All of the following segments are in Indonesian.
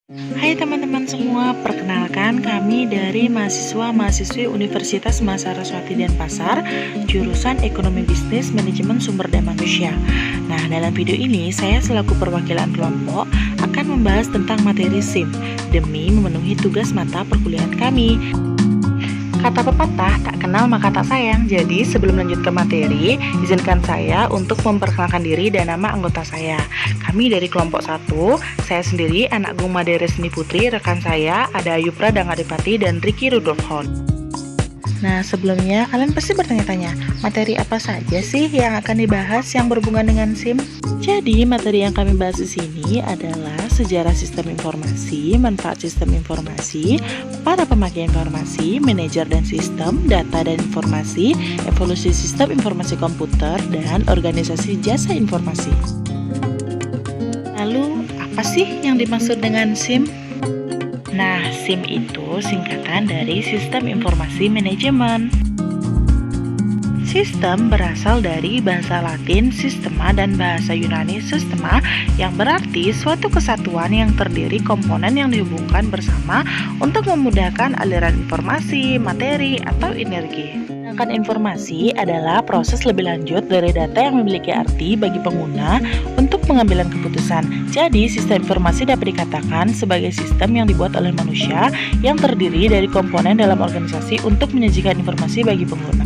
Hai teman-teman semua, perkenalkan kami dari mahasiswa-mahasiswi Universitas Mahasiswa Denpasar, jurusan Ekonomi Bisnis Manajemen Sumber Daya Manusia. Nah, dalam video ini saya selaku perwakilan kelompok akan membahas tentang materi SIM demi memenuhi tugas mata perkuliahan kami. Kata pepatah, tak kenal maka tak sayang. Jadi sebelum lanjut ke materi, izinkan saya untuk memperkenalkan diri dan nama anggota saya. Kami dari kelompok 1, saya sendiri anak Gung Made Resni Putri, rekan saya ada Yupra Dangadipati dan Ricky Rudolf Horn. Nah, sebelumnya kalian pasti bertanya-tanya, materi apa saja sih yang akan dibahas yang berhubungan dengan SIM? Jadi, materi yang kami bahas di sini adalah sejarah sistem informasi, manfaat sistem informasi, para pemakai informasi, manajer dan sistem, data dan informasi, evolusi sistem informasi komputer, dan organisasi jasa informasi. Lalu, apa sih yang dimaksud dengan SIM? Nah, SIM itu singkatan dari Sistem Informasi Manajemen. Sistem berasal dari bahasa Latin sistema dan bahasa Yunani systema, yang berarti suatu kesatuan yang terdiri komponen yang dihubungkan bersama untuk memudahkan aliran informasi, materi, atau energi. Sedangkan informasi adalah proses lebih lanjut dari data yang memiliki arti bagi pengguna untuk pengambilan keputusan. Jadi, sistem informasi dapat dikatakan sebagai sistem yang dibuat oleh manusia yang terdiri dari komponen dalam organisasi untuk menyajikan informasi bagi pengguna.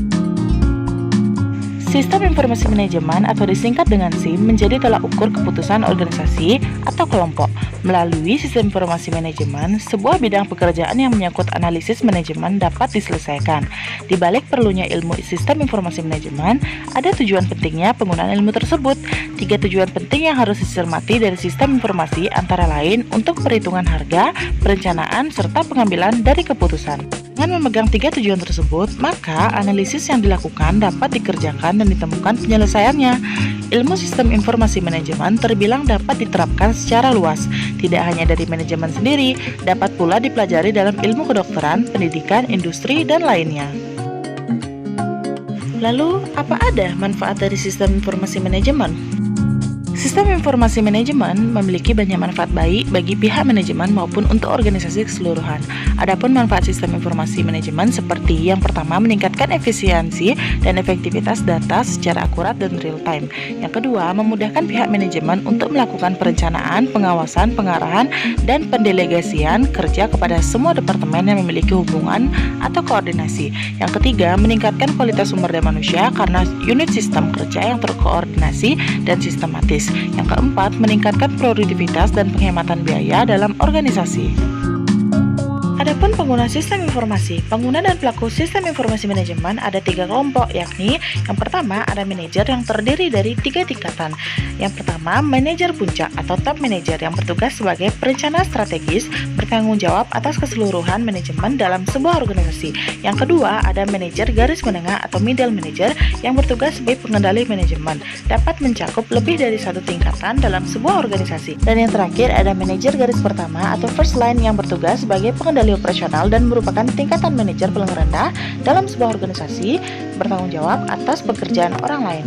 Sistem informasi manajemen atau disingkat dengan SIM menjadi tolak ukur keputusan organisasi atau kelompok. Melalui sistem informasi manajemen, sebuah bidang pekerjaan yang menyangkut analisis manajemen dapat diselesaikan. Di balik perlunya ilmu sistem informasi manajemen, ada tujuan pentingnya penggunaan ilmu tersebut. 3 tujuan penting yang harus dicermati dari sistem informasi antara lain untuk perhitungan harga, perencanaan, serta pengambilan dari keputusan. Dengan memegang 3 tujuan tersebut, maka analisis yang dilakukan dapat dikerjakan dan ditemukan penyelesaiannya. Ilmu sistem informasi manajemen terbilang dapat diterapkan secara luas, tidak hanya dari manajemen sendiri, dapat pula dipelajari dalam ilmu kedokteran, pendidikan, industri, dan lainnya. Lalu, apa ada manfaat dari sistem informasi manajemen? Sistem informasi manajemen memiliki banyak manfaat baik bagi pihak manajemen maupun untuk organisasi keseluruhan. Adapun manfaat sistem informasi manajemen seperti yang pertama, meningkatkan efisiensi dan efektivitas data secara akurat dan real time. Yang kedua, memudahkan pihak manajemen untuk melakukan perencanaan, pengawasan, pengarahan, dan pendelegasian kerja kepada semua departemen yang memiliki hubungan atau koordinasi. Yang ketiga, meningkatkan kualitas sumber daya manusia karena unit sistem kerja yang terkoordinasi dan sistematis. Yang keempat, meningkatkan produktivitas dan penghematan biaya dalam organisasi. Adapun pengguna sistem informasi, pengguna dan pelaku sistem informasi manajemen ada 3 kelompok, yakni yang pertama ada manajer yang terdiri dari 3 tingkatan. Yang pertama, manajer puncak atau top manager yang bertugas sebagai perencana strategis, bertanggung jawab atas keseluruhan manajemen dalam sebuah organisasi. Yang kedua, ada manajer garis menengah atau middle manager yang bertugas sebagai pengendali manajemen, dapat mencakup lebih dari 1 tingkatan dalam sebuah organisasi. Dan yang terakhir, ada manajer garis pertama atau first line yang bertugas sebagai pengendali operasional dan merupakan tingkatan manajer paling rendah dalam sebuah organisasi, bertanggung jawab atas pekerjaan orang lain.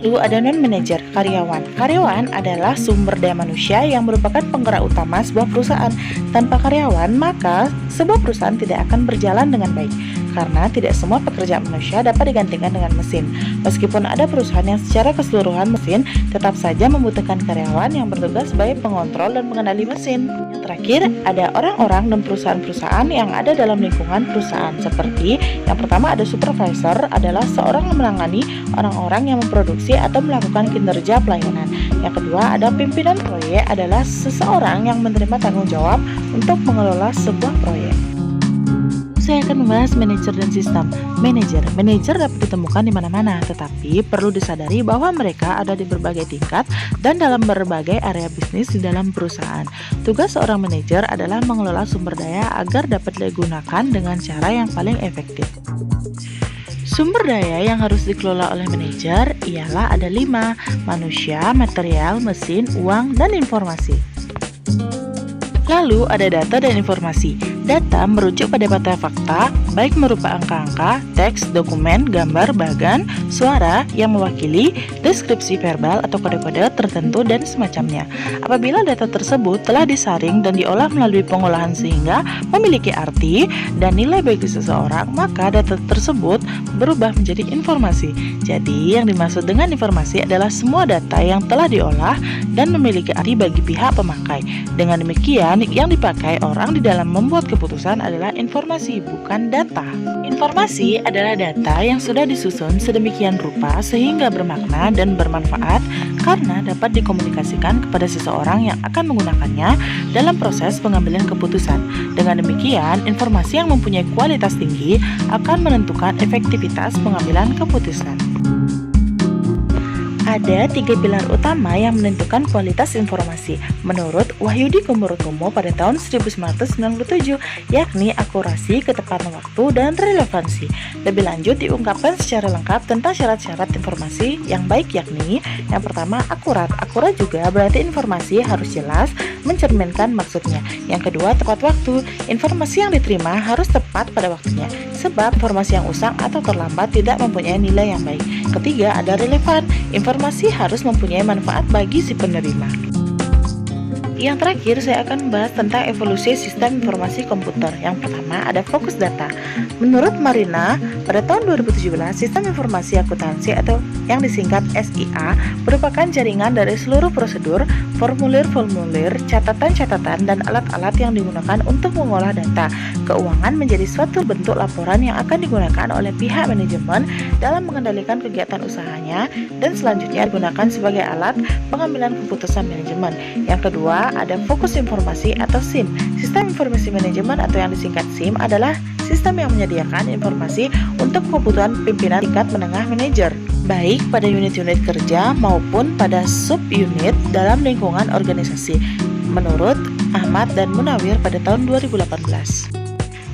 Lalu ada non-manager, karyawan. Karyawan adalah sumber daya manusia yang merupakan penggerak utama sebuah perusahaan. Tanpa karyawan, maka sebuah perusahaan tidak akan berjalan dengan baik, karena tidak semua pekerjaan manusia dapat digantikan dengan mesin. Meskipun ada perusahaan yang secara keseluruhan mesin, tetap saja membutuhkan karyawan yang bertugas sebagai pengontrol dan pengendali mesin. Yang terakhir, ada orang-orang dan perusahaan-perusahaan yang ada dalam lingkungan perusahaan. Seperti yang pertama, ada supervisor, adalah seorang yang menangani orang-orang yang memproduksi atau melakukan kinerja pelayanan. Yang kedua, ada pimpinan proyek, adalah seseorang yang menerima tanggung jawab untuk mengelola sebuah proyek. Saya akan membahas manajer dan sistem. Manajer dapat ditemukan di mana-mana, tetapi perlu disadari bahwa mereka ada di berbagai tingkat dan dalam berbagai area bisnis di dalam perusahaan. Tugas seorang manajer adalah mengelola sumber daya agar dapat digunakan dengan cara yang paling efektif. Sumber daya yang harus dikelola oleh manajer ialah ada 5, manusia, material, mesin, uang, dan informasi. Lalu ada data dan informasi. Data merujuk pada fakta, baik berupa angka-angka, teks, dokumen, gambar, bahkan suara yang mewakili, deskripsi verbal atau kode-kode tertentu dan semacamnya. Apabila data tersebut telah disaring dan diolah melalui pengolahan sehingga memiliki arti dan nilai bagi seseorang, maka data tersebut berubah menjadi informasi. Jadi, yang dimaksud dengan informasi adalah semua data yang telah diolah dan memiliki arti bagi pihak pemakai. Dengan demikian, yang dipakai orang di dalam membuat keputusan adalah informasi, bukan data. Informasi adalah data yang sudah disusun sedemikian rupa sehingga bermakna dan bermanfaat karena dapat dikomunikasikan kepada seseorang yang akan menggunakannya dalam proses pengambilan keputusan. Dengan demikian, informasi yang mempunyai kualitas tinggi akan menentukan efektivitas pengambilan keputusan. Ada 3 pilar utama yang menentukan kualitas informasi menurut Wahyudi Kumorotomo pada tahun 1997, yakni akurasi, ketepatan waktu, dan relevansi. Lebih lanjut diungkapkan secara lengkap tentang syarat-syarat informasi yang baik, yakni yang pertama akurat. Akurat juga berarti informasi harus jelas, mencerminkan maksudnya. Yang kedua tepat waktu. Informasi yang diterima harus tepat pada waktunya, sebab informasi yang usang atau terlambat tidak mempunyai nilai yang baik. Ketiga ada relevan. Informasi harus mempunyai manfaat bagi si penerima. Yang terakhir, saya akan membahas tentang evolusi sistem informasi komputer. Yang pertama, ada fokus data. Menurut Marina, pada tahun 2017, sistem informasi akuntansi atau yang disingkat SIA merupakan jaringan dari seluruh prosedur, formulir-formulir, catatan-catatan, dan alat-alat yang digunakan untuk mengolah data keuangan menjadi suatu bentuk laporan yang akan digunakan oleh pihak manajemen dalam mengendalikan kegiatan usahanya dan selanjutnya digunakan sebagai alat pengambilan keputusan manajemen. Yang kedua, ada fokus informasi atau SIM. Sistem informasi manajemen atau yang disingkat SIM adalah sistem yang menyediakan informasi untuk kebutuhan pimpinan tingkat menengah manajer, baik pada unit-unit kerja maupun pada sub-unit dalam lingkungan organisasi, menurut Ahmad dan Munawir pada tahun 2018.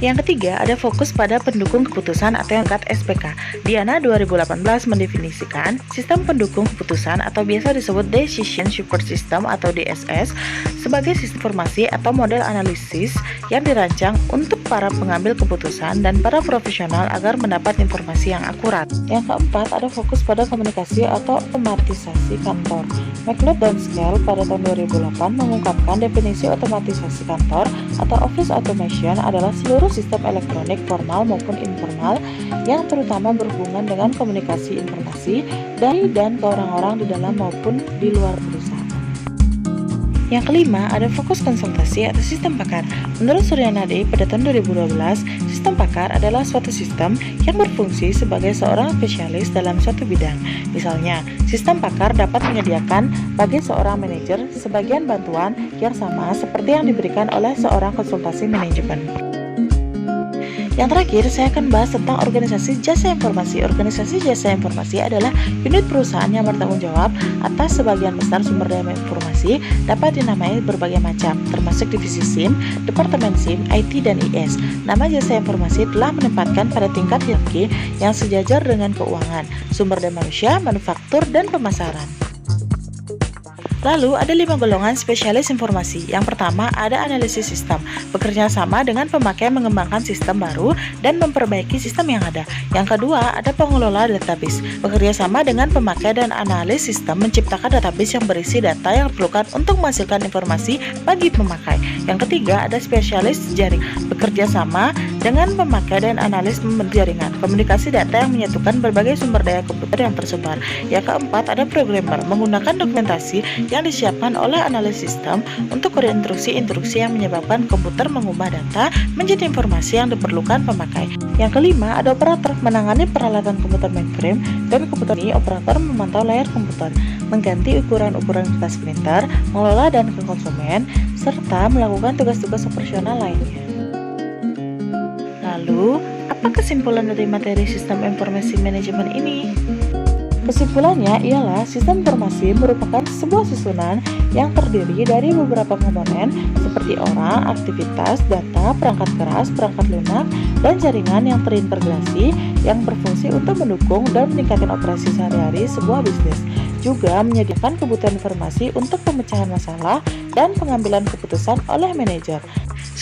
Yang ketiga, ada fokus pada pendukung keputusan atau yang disingkat SPK. Diana 2018 mendefinisikan sistem pendukung keputusan atau biasa disebut Decision Support System atau DSS sebagai sistem informasi atau model analisis yang dirancang untuk para pengambil keputusan dan para profesional agar mendapat informasi yang akurat. Yang keempat, ada fokus pada komunikasi atau otomatisasi kantor. McLeod dan Scale pada tahun 2008 mengungkapkan definisi otomatisasi kantor atau office automation adalah seluruh sistem elektronik formal maupun informal yang terutama berhubungan dengan komunikasi informasi dari dan ke orang-orang di dalam maupun di luar perusahaan. Yang kelima, ada fokus konsultasi atau sistem pakar. Menurut Suryanadi pada tahun 2012, sistem pakar adalah suatu sistem yang berfungsi sebagai seorang spesialis dalam suatu bidang. Misalnya, sistem pakar dapat menyediakan bagi seorang manajer sebagian bantuan yang sama seperti yang diberikan oleh seorang konsultasi manajemen. Yang terakhir, saya akan bahas tentang organisasi jasa informasi. Organisasi jasa informasi adalah unit perusahaan yang bertanggung jawab atas sebagian besar sumber daya informasi, dapat dinamai berbagai macam, termasuk divisi SIM, departemen SIM, IT, dan IS. Nama jasa informasi telah menempatkan pada tingkat hierarki yang sejajar dengan keuangan, sumber daya manusia, manufaktur, dan pemasaran. Lalu ada 5 golongan spesialis informasi. Yang pertama ada analisis sistem, bekerja sama dengan pemakai mengembangkan sistem baru dan memperbaiki sistem yang ada. Yang kedua ada pengelola database, bekerja sama dengan pemakai dan analis sistem menciptakan database yang berisi data yang diperlukan untuk menghasilkan informasi bagi pemakai. Yang ketiga ada spesialis jaring, bekerja sama dengan pemakai dan analis membentuk jaringan, komunikasi data yang menyatukan berbagai sumber daya komputer yang tersebar. Yang keempat ada programmer, menggunakan dokumentasi yang disiapkan oleh analis sistem untuk instruksi-instruksi yang menyebabkan komputer mengubah data menjadi informasi yang diperlukan pemakai. Yang kelima ada operator, menangani peralatan komputer mainframe dan komputer ini operator memantau layar komputer, mengganti ukuran-ukuran kertas printer, mengelola dan ke konsumen, serta melakukan tugas-tugas operasional lainnya. Lalu, apa kesimpulan dari materi sistem informasi manajemen ini? Kesimpulannya ialah sistem informasi merupakan sebuah susunan yang terdiri dari beberapa komponen seperti orang, aktivitas, data, perangkat keras, perangkat lunak, dan jaringan yang terintegrasi yang berfungsi untuk mendukung dan meningkatkan operasi sehari-hari sebuah bisnis. Juga menyediakan kebutuhan informasi untuk pemecahan masalah dan pengambilan keputusan oleh manajer.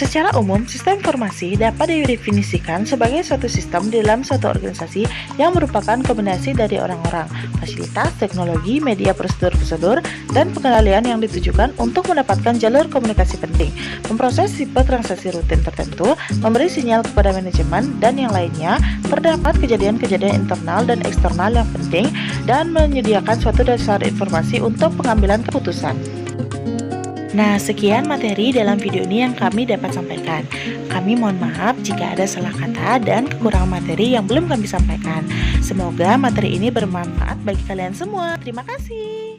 Secara umum, sistem informasi dapat didefinisikan sebagai suatu sistem di dalam suatu organisasi yang merupakan kombinasi dari orang-orang, fasilitas, teknologi, media, prosedur-prosedur, dan pengendalian yang ditujukan untuk mendapatkan jalur komunikasi penting, memproses tipe transaksi rutin tertentu, memberi sinyal kepada manajemen, dan yang lainnya. Terdapat kejadian-kejadian internal dan eksternal yang penting dan menyediakan suatu dasar informasi untuk pengambilan keputusan. Nah, sekian materi dalam video ini yang kami dapat sampaikan. Kami mohon maaf jika ada salah kata dan kekurangan materi yang belum kami sampaikan. Semoga materi ini bermanfaat bagi kalian semua. Terima kasih.